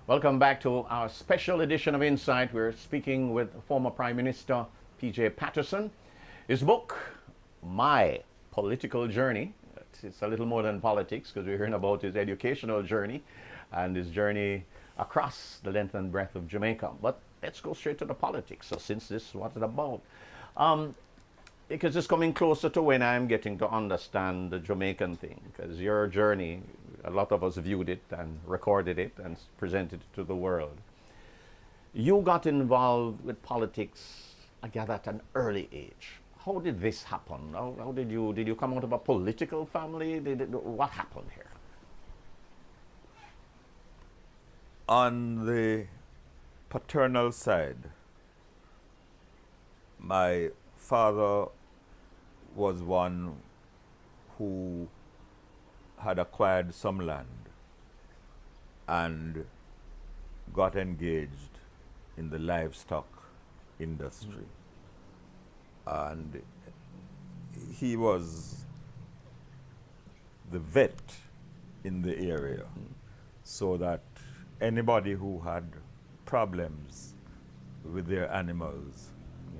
Welcome back to our special edition of Insight. We're speaking with former Prime Minister P.J. Patterson. His book, My Political Journey, it's a little more than politics because we're hearing about his educational journey and his journey across the length and breadth of Jamaica. But let's go straight to the politics. So since this is what it's about, because it's coming closer to when I'm getting to understand the Jamaican thing, because your journey, a lot of us viewed it and recorded it and presented it to the world. You got involved with politics, I gather, at an early age. How did this happen? How did you come out of a political family? What happened here? On the paternal side, my father was one who had acquired some land and got engaged in the livestock industry. And he was the vet in the area, so that anybody who had problems with their animals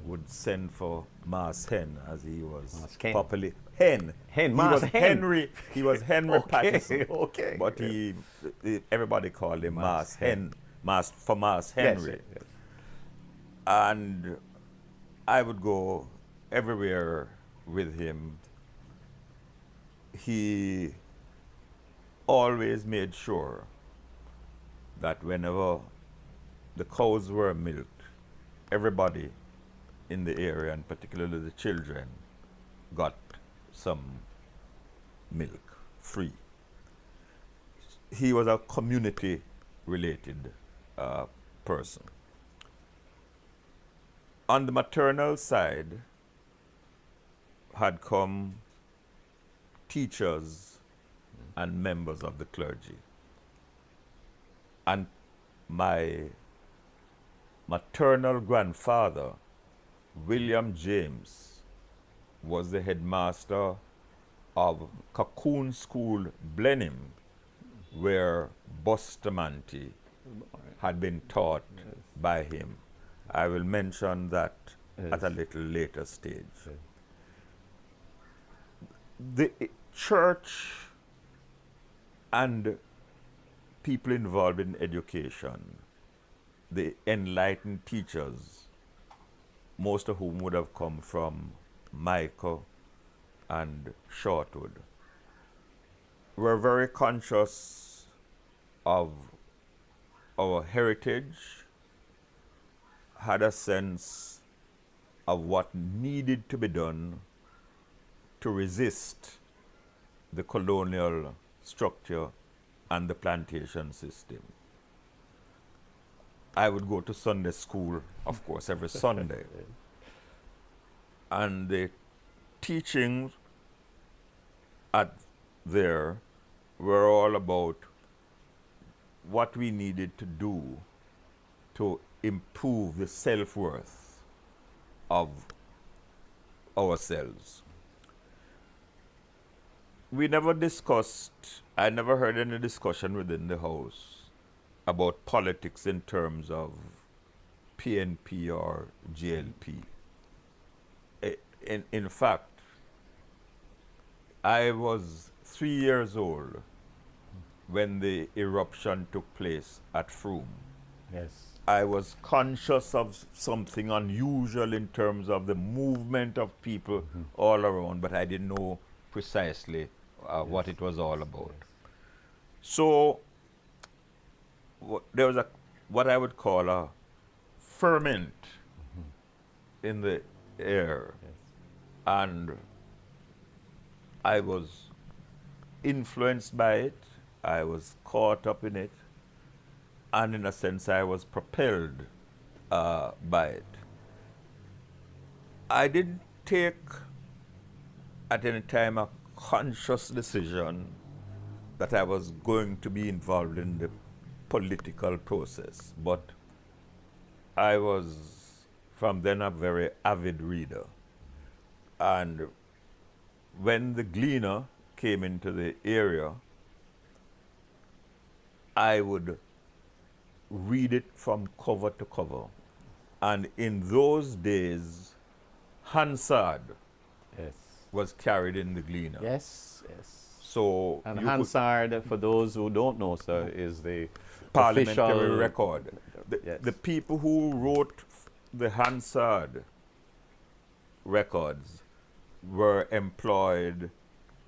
would send for Mas Hen, as he was popularly Hen. Hen, he Mas was Hen. Henry. He was Henry Okay, Patterson. okay. But everybody called him Mas Hen, Mas Henry. Yes, yes. And I would go everywhere with him. He always made sure that whenever the cows were milked, everybody in the area, and particularly the children, got some milk free. He was a community-related person. On the maternal side had come teachers and members of the clergy. And my maternal grandfather, William James, was the headmaster of Cocoon School, Blenheim, where Bustamante had been taught by him. I will mention that at a little later stage. The church and people involved in education, the enlightened teachers, most of whom would have come from Michael and Shortwood, were very conscious of our heritage, had a sense of what needed to be done to resist the colonial structure and the plantation system. I would go to Sunday school, of course, every Sunday. And the teachings there were all about what we needed to do to improve the self-worth of ourselves. We never discussed, I never heard any discussion within the house about politics in terms of PNP or GLP. In fact, I was 3 years old when the eruption took place at Frome. Yes. I was conscious of something unusual in terms of the movement of people all around, but I didn't know precisely what it was all about. So there was what I would call a ferment in the air, and I was influenced by it, I was caught up in it, and in a sense I was propelled by it. I didn't take at any time a conscious decision that I was going to be involved in the political process, but I was from then a very avid reader. And when the Gleaner came into the area, I would read it from cover to cover. And in those days, Hansard Yes. was carried in the Gleaner. Yes, yes. So And you could- Hansard, for those who don't know, sir, is the parliamentary official record. Yes. The people who wrote the Hansard records were employed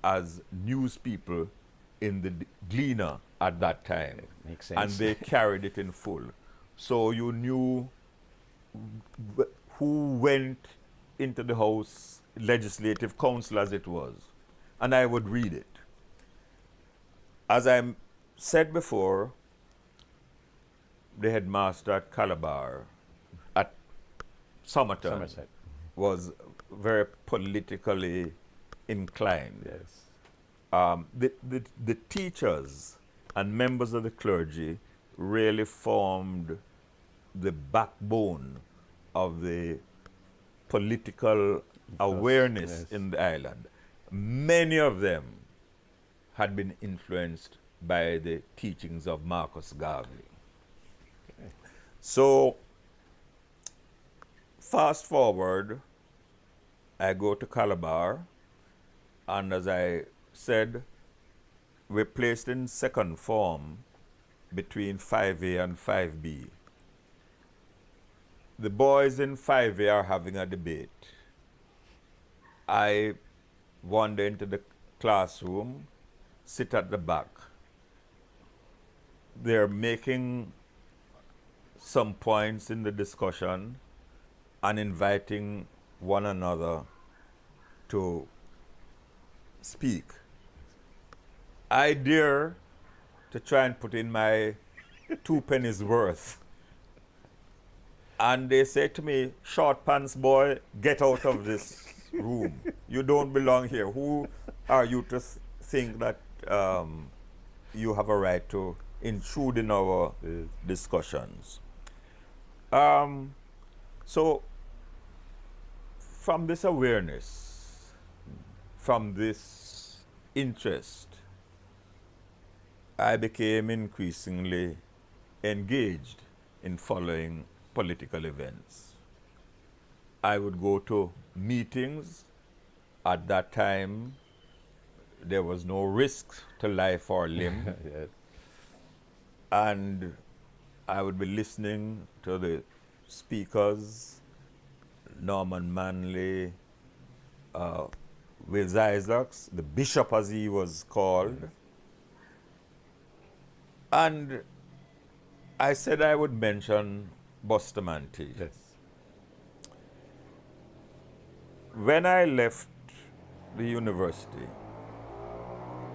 as news people in the Gleaner at that time. Makes sense. And they carried it in full. So you knew who went into the House Legislative Council, as it was. And I would read it. As I said before, the headmaster at Calabar, at Somerton, Somerset. was very politically inclined. Yes. The teachers and members of the clergy really formed the backbone of the political awareness yes. in the island. Many of them had been influenced by the teachings of Marcus Garvey. Okay. So, fast forward, I go to Calabar, and as I said, we're placed in second form between 5A and 5B. The boys in 5A are having a debate. I wander into the classroom, sit at the back. They're making some points in the discussion and inviting one another to speak. I dare to try and put in my 2 pennies worth. And they say to me, "Short pants boy, get out of this room. You don't belong here. Who are you to think that you have a right to intrude in our discussions?" So, from this awareness, from this interest, I became increasingly engaged in following political events. I would go to meetings. At that time, there was no risk to life or limb. Yes. And I would be listening to the speakers, Norman Manley, Wills Isaacs, the bishop as he was called. And I said I would mention Bustamante. Yes. When I left the University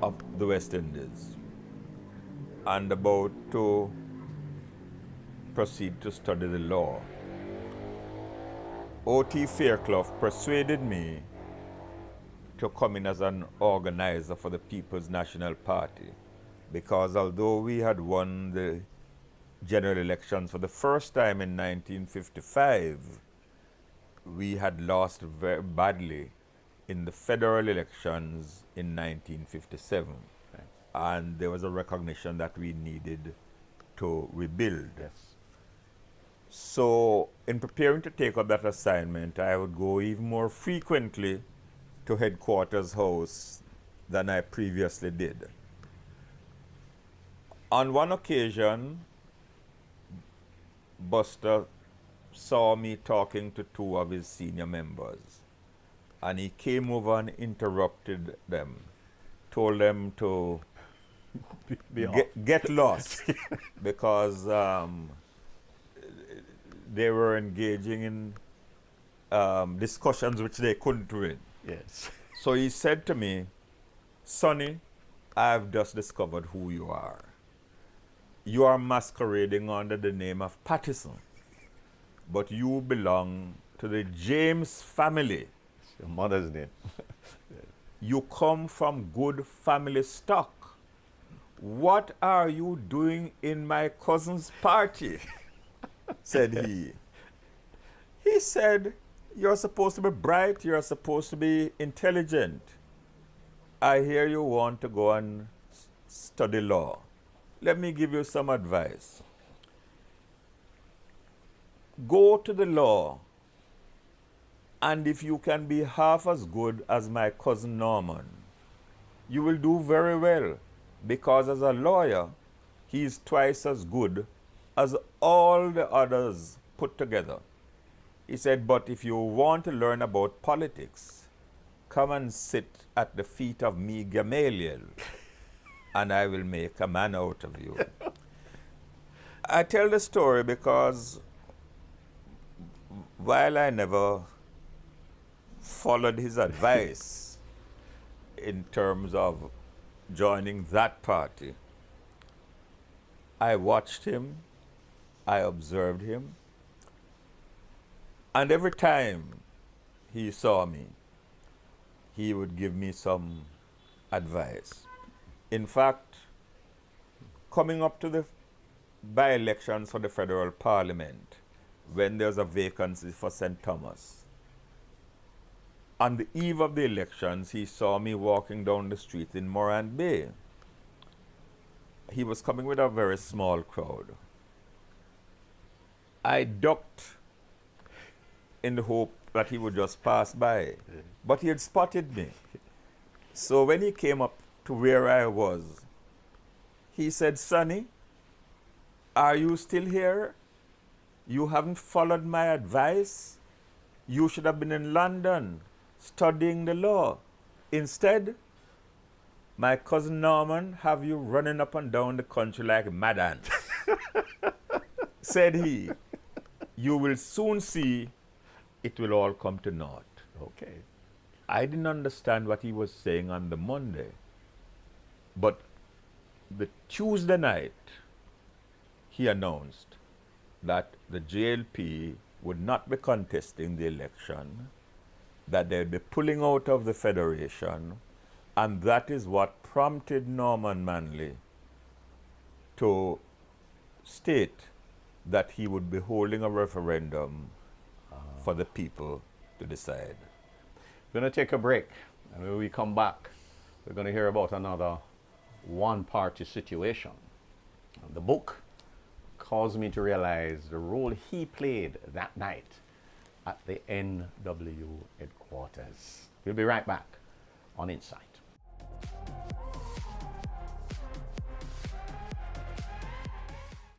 of the West Indies and about to proceed to study the law, O.T. Fairclough persuaded me to come in as an organizer for the People's National Party, because although we had won the general elections for the first time in 1955, we had lost very badly in the federal elections in 1957. Okay. And there was a recognition that we needed to rebuild. Yes. So, in preparing to take up that assignment, I would go even more frequently to Headquarters House than I previously did. On one occasion, Buster saw me talking to 2 of his senior members, and he came over and interrupted them, told them to get lost because they were engaging in discussions which they couldn't win. Yes. So he said to me, "Sonny, I've just discovered who you are. You are masquerading under the name of Patterson, but you belong to the James family. It's your mother's name. You come from good family stock. What are you doing in my cousin's party?" said he. He said, "You're supposed to be bright, you're supposed to be intelligent. I hear you want to go and study law. Let me give you some advice. go to the law, and if you can be half as good as my cousin Norman, you will do very well, because as a lawyer, he is twice as good as all the others put together. He said, but if you want to learn about politics, come and sit at the feet of me, Gamaliel, and I will make a man out of you. I tell the story because while I never followed his advice in terms of joining that party, I watched him, I observed him, and every time he saw me, he would give me some advice. In fact, coming up to the by-elections for the federal parliament, when there's a vacancy for St. Thomas, on the eve of the elections, he saw me walking down the street in Morant Bay. He was coming with a very small crowd. I ducked in the hope that he would just pass by, but he had spotted me. So when he came up to where I was, he said, "Sonny, are you still here? You haven't followed my advice? You should have been in London studying the law. Instead, my cousin Norman have you running up and down the country like mad ants." Said he, "You will soon see it will all come to naught." Okay. I didn't understand what he was saying on the Monday. But the Tuesday night, he announced that the JLP would not be contesting the election, that they'd be pulling out of the Federation, and that is what prompted Norman Manley to state that he would be holding a referendum for the people to decide. We're going to take a break, and when we come back, we're going to hear about another one-party situation. The book caused me to realize the role he played that night at the NW headquarters. We'll be right back on Insight.